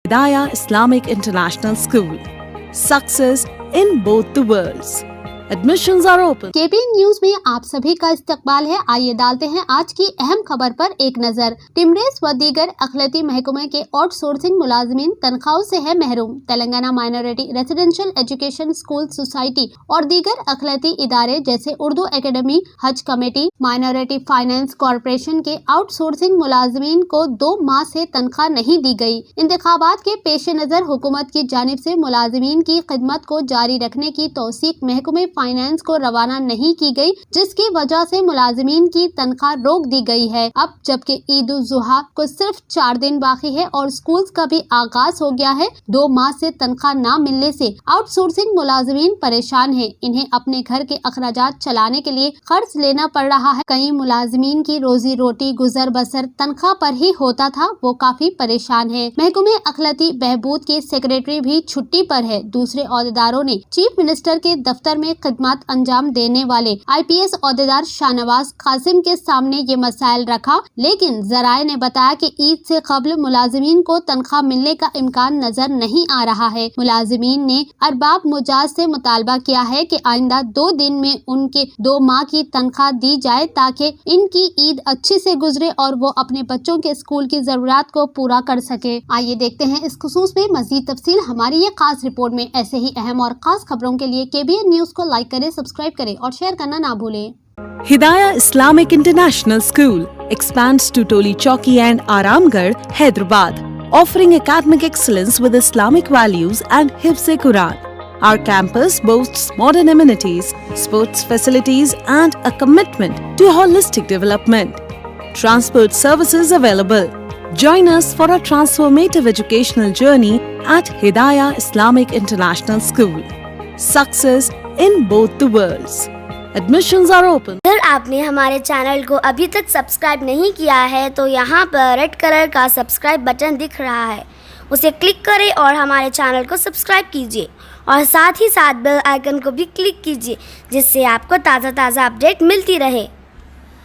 Hidayah Islamic International School. Success in both the worlds. Admissions are open. KBN news में आप सभी का इस्तकबाल है। आइए डालते हैं आज की अहम खबर पर एक नजर। टिमरेज व दीगर अखिलती महकमे के आउटसोर्सिंग मुलाजमीन तनख्वाहों से है महरूम। Telangana minority residential education school society और दीगर अखिलती इदारे जैसे उर्दू एकेडमी, हज कमेटी, माइनॉरिटी फाइनेंस कॉरपोरेशन के आउटसोर्सिंग मुलाजमीन को 2 माह से तनख्वाह नहीं दी गई। इंतखाबात के पेश नजर हुकूमत की जानिब से मुलाजमीन की खिदमत को जारी रखने की तौसीक महकमे फाइनेंस को रवाना नहीं की गई, जिसकी वजह से मुलाजिमीन की तनख्वाह रोक दी गई है। अब जबकि ईद उल जुहा को सिर्फ 4 दिन बाकी है और स्कूल्स का भी आगाज हो गया है, 2 माह से तनख्वाह न मिलने से आउटसोर्सिंग मुलाजिमीन परेशान है। इन्हें अपने घर के अखराजात चलाने के लिए खर्च लेना पड़ रहा है। कई मुलाजिमीन की रोजी रोटी गुजर बसर तनख्वाह पर ही होता था, वो काफी परेशान है। महकमे अखिलती बहबूद के सेक्रेटरी भी छुट्टी पर है। दूसरे ओहदेदारों ने चीफ मिनिस्टर के दफ्तर में खिदमत अंजाम देने वाले IPS ओहदेदार शाहनवाज कासिम के सामने ये मसाइल रखा, लेकिन जराए ने बताया कि ईद से कबल मुलाजिमीन को तनख्वाह मिलने का इम्कान नजर नहीं आ रहा है। मुलाजिमीन ने अरबाब मुजाज से मुतालबा किया है कि आइंदा 2 दिन में उनके 2 माह की तनख्वाह दी जाए ताकि इनकी ईद अच्छी से गुजरे और वो अपने बच्चों के स्कूल की जरूरत को पूरा कर सके। आइए देखते हैं इस खुसूस में मजीद तफसील हमारी ये खास रिपोर्ट में। ऐसे ही अहम और खास खबरों के लिए KBN न्यूज को लाइक करें, सब्सक्राइब करें और शेयर करना ना भूलें। Hidayah Islamic International School expands to Toli Chowki and Aramgarh, Hyderabad, offering academic excellence with Islamic values and Hifz-e-Quran. Our campus boasts modern amenities, sports facilities and a commitment to holistic development. Transport services available. Join us for a transformative educational journey at Hidayah Islamic International School. Success in both the worlds. Admissions are open. अगर आपने हमारे channel को अभी तक subscribe नहीं किया है तो यहाँ पर रेड कलर का सब्सक्राइब बटन दिख रहा है, उसे क्लिक करें और हमारे चैनल को सब्सक्राइब कीजिए और साथ ही साथ बेल आइकन को भी क्लिक कीजिए, जिससे आपको ताज़ा अपडेट मिलती रहे।